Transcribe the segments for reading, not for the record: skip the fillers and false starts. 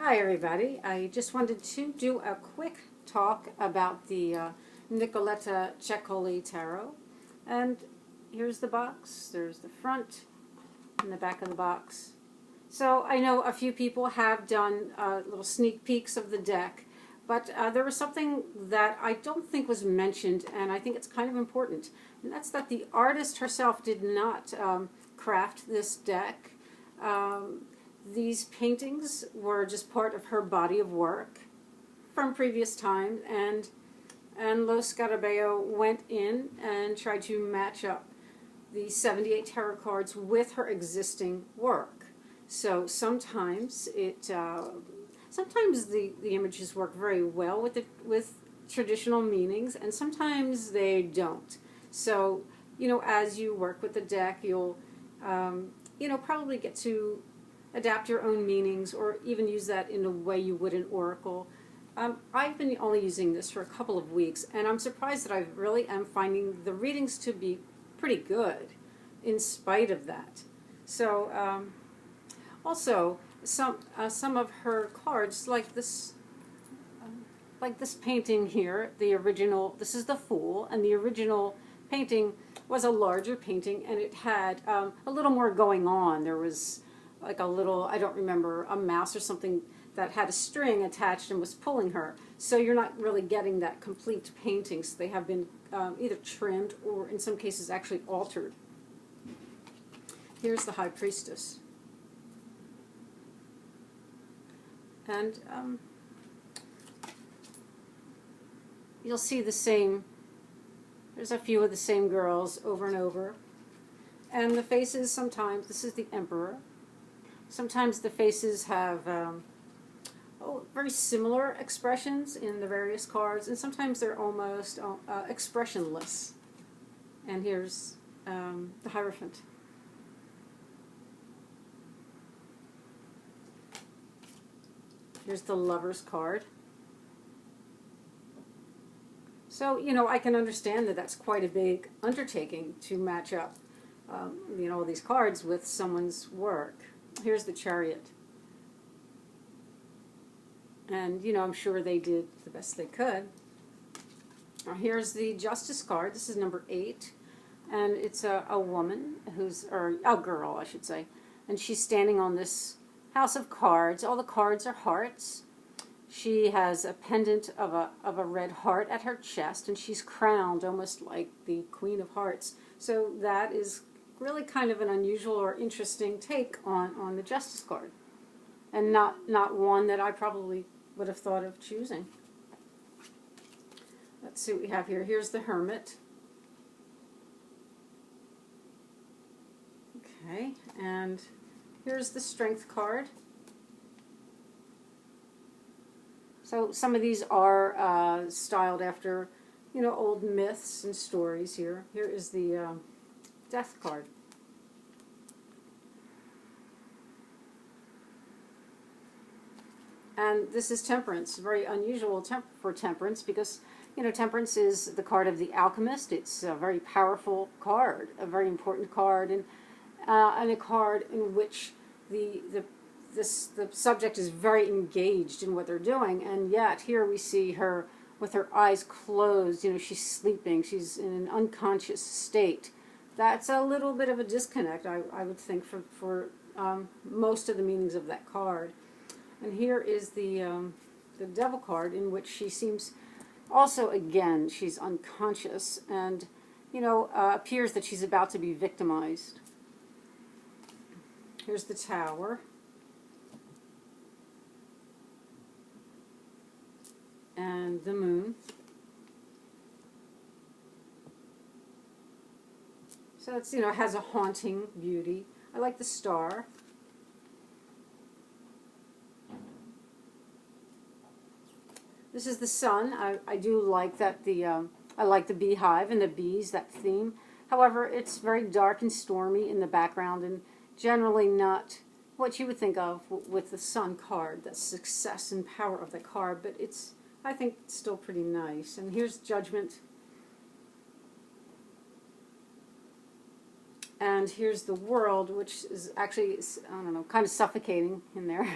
Hi everybody, I just wanted to do a quick talk about the Nicoletta Ceccoli Tarot. And here's the box, there's the front and the back of the box. So I know a few people have done little sneak peeks of the deck, but there was something that I don't think was mentioned, and I think it's kind of important. And that's that the artist herself did not craft this deck. These paintings were just part of her body of work from previous times, and Lo Scarabeo went in and tried to match up the 78 tarot cards with her existing work. So sometimes sometimes the images work very well with traditional meanings, and sometimes they don't. So as you work with the deck, you'll probably get to adapt your own meanings, or even use that in a way you would an oracle. I've been only using this for a couple of weeks, and I'm surprised that I really am finding the readings to be pretty good in spite of that. So also some of her cards, like this painting here, the original, this is the Fool, and the original painting was a larger painting, and it had a little more going on. There was like a little, I don't remember, a mouse or something that had a string attached and was pulling her. So you're not really getting that complete painting. So they have been either trimmed or in some cases actually altered. Here's the High Priestess. And you'll see the same, there's a few of the same girls over and over. And the faces sometimes, this is the Emperor. Sometimes the faces have very similar expressions in the various cards, and sometimes they're almost expressionless. And here's the Hierophant. Here's the Lover's card. So, I can understand that that's quite a big undertaking to match up, all these cards with someone's work. Here's the Chariot. And, I'm sure they did the best they could. Now, here's the Justice card. This is number 8. And it's a woman or a girl, I should say. And she's standing on this house of cards. All the cards are hearts. She has a pendant of a red heart at her chest, and she's crowned almost like the Queen of Hearts. So that is really kind of an unusual or interesting take on the Justice card, and not one that I probably would have thought of choosing. Let's see what we have here. Here's the Hermit. Okay, and here's the Strength card. So some of these are styled after, old myths and stories here. Here is the Death card. And this is Temperance, very unusual for Temperance, because, Temperance is the card of the alchemist. It's a very powerful card, a very important card, and a card in which the subject is very engaged in what they're doing, and yet here we see her with her eyes closed. She's sleeping, she's in an unconscious state. That's a little bit of a disconnect, I would think, for most of the meanings of that card. And here is the Devil card, in which she seems also, again, she's unconscious, and appears that she's about to be victimized. Here's the Tower. And the Moon. So it's, has a haunting beauty. I like the Star. This is the Sun. I do like that I like the beehive and the bees, that theme. However, it's very dark and stormy in the background, and generally not what you would think of with the Sun card, the success and power of the card, but I think it's still pretty nice. And here's Judgment. And here's the World, which is actually, I don't know, kind of suffocating in there.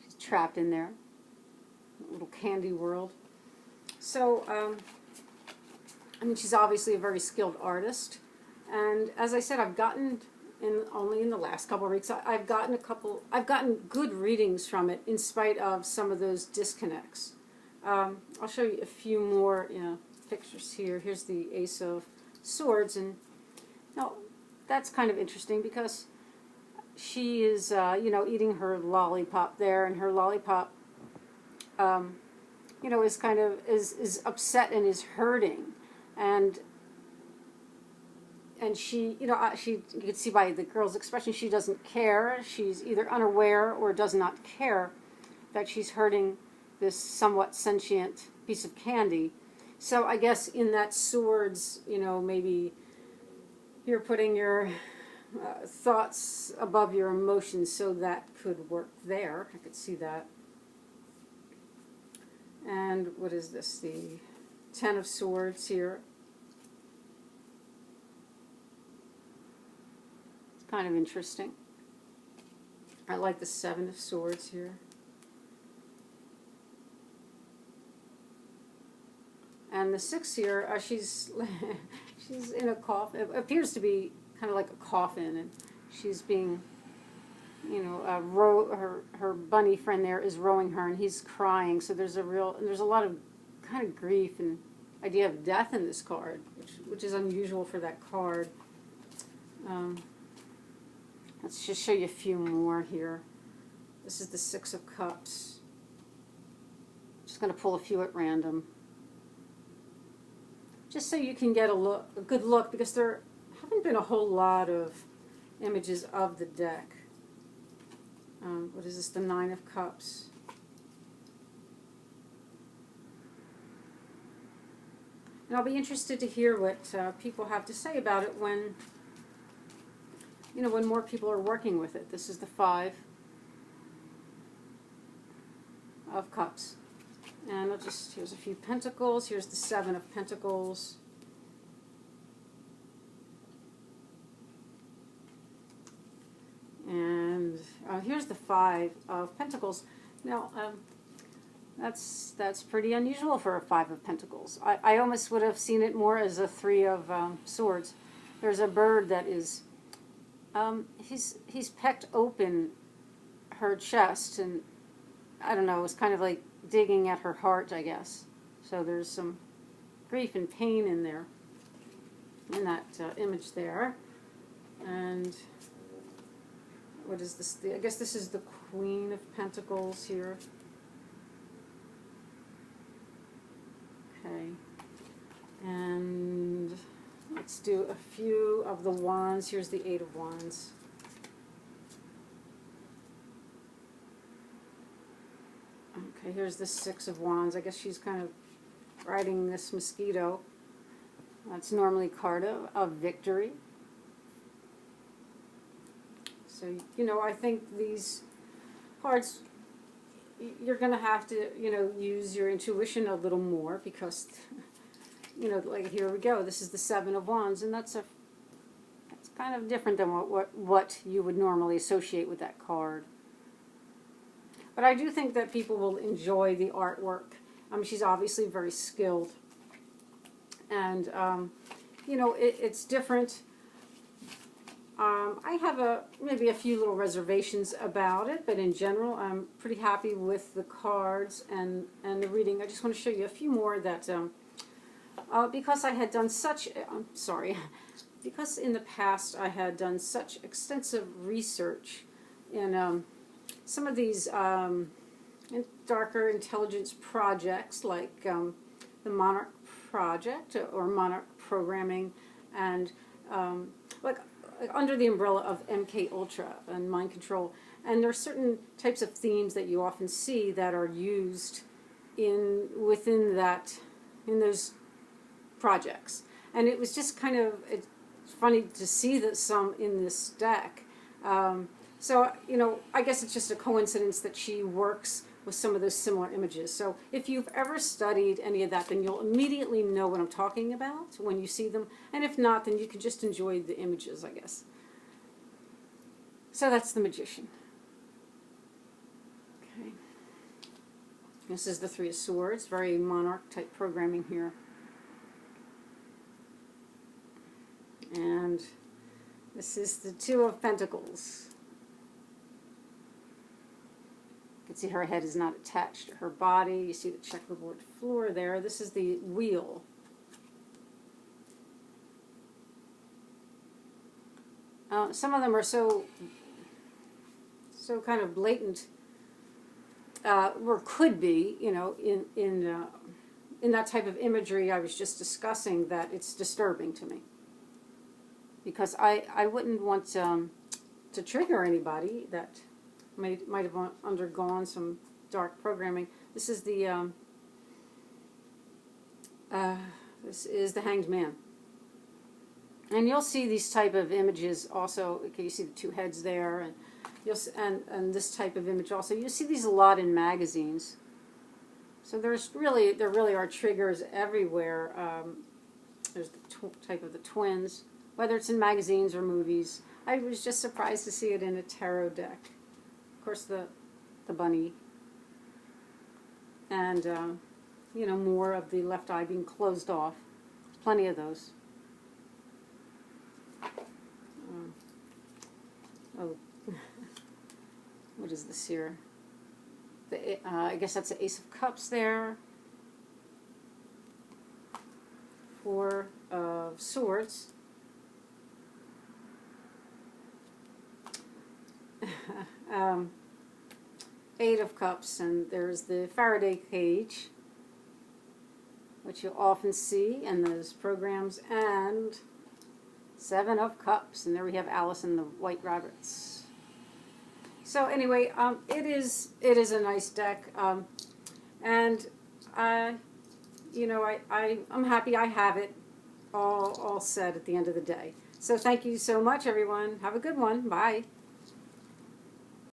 She's trapped in there. A little candy world. So, I mean, she's obviously a very skilled artist. And as I said, I've gotten, only in the last couple of weeks, I've gotten good readings from it in spite of some of those disconnects. I'll show you a few more pictures here. Here's the Ace of Swords, and now that's kind of interesting because she is, eating her lollipop there, and her lollipop, is kind of is upset and is hurting, and she, you can see by the girl's expression, she doesn't care. She's either unaware or does not care that she's hurting this somewhat sentient piece of candy. So I guess in that swords, maybe you're putting your thoughts above your emotions, so that could work there. I could see that. And what is this? The Ten of Swords here. It's kind of interesting. I like the Seven of Swords here. And the Six here, she's she's in a coffin. It appears to be kind of like a coffin, and she's being, her bunny friend there is rowing her, and he's crying. So there's a lot of kind of grief and idea of death in this card, which is unusual for that card. Let's just show you a few more here. This is the Six of Cups. Just going to pull a few at random, just so you can get a good look, because there haven't been a whole lot of images of the deck. What is this? The Nine of Cups. And I'll be interested to hear what people have to say about it when, when more people are working with it. This is the Five of Cups. And here's a few pentacles. Here's the Seven of Pentacles. And here's the Five of Pentacles. Now, that's pretty unusual for a Five of Pentacles. I almost would have seen it more as a Three of Swords. There's a bird that is, he's pecked open her chest, and I don't know, it's kind of like digging at her heart, I guess. So there's some grief and pain in there, in that image there. And what is this? I guess this is the Queen of Pentacles here. Okay. And let's do a few of the Wands. Here's the Eight of Wands. Okay, here's the Six of Wands. I guess she's kind of riding this mosquito. That's normally a card of victory. So, I think these cards, you're going to have to, use your intuition a little more, because, like here we go. This is the Seven of Wands, and that's kind of different than what you would normally associate with that card. But I do think that people will enjoy the artwork. She's obviously very skilled, and it's different. I have maybe a few little reservations about it, but in general, I'm pretty happy with the cards and the reading. I just want to show you a few more that, because I had done because in the past I had done such extensive research in some of these darker intelligence projects, like the Monarch Project or Monarch Programming, and like under the umbrella of MK Ultra and mind control. And there are certain types of themes that you often see that are used within those projects. And it was just kind of, it's funny to see that some in this deck. So, I guess it's just a coincidence that she works with some of those similar images. So if you've ever studied any of that, then you'll immediately know what I'm talking about when you see them. And if not, then you can just enjoy the images, I guess. So that's the Magician. Okay. This is the Three of Swords, very monarch type programming here. And this is the Two of Pentacles. You can see her head is not attached to her body. You see the checkerboard floor there. This is the Wheel. Some of them are so kind of blatant, or could be, you know, in that type of imagery I was just discussing, that it's disturbing to me. Because I wouldn't want to trigger anybody that might have undergone some dark programming. This is the Hanged Man. And you'll see these type of images also. Okay, you see the two heads there, and and this type of image also. You see these a lot in magazines. So there really are triggers everywhere. There's the type of the twins, whether it's in magazines or movies. I was just surprised to see it in a tarot deck. Of course, the bunny, and you know, more of the left eye being closed off. Plenty of those. Oh, what is this here? I guess that's the Ace of Cups there. Four of Swords. Eight of Cups, and there's the Faraday cage, which you'll often see in those programs, and Seven of Cups, and there we have Alice and the White Rabbits. So anyway, it is a nice deck, and you know, I'm happy I have it all set at the end of the day. So thank you so much, everyone. Have a good one. Bye.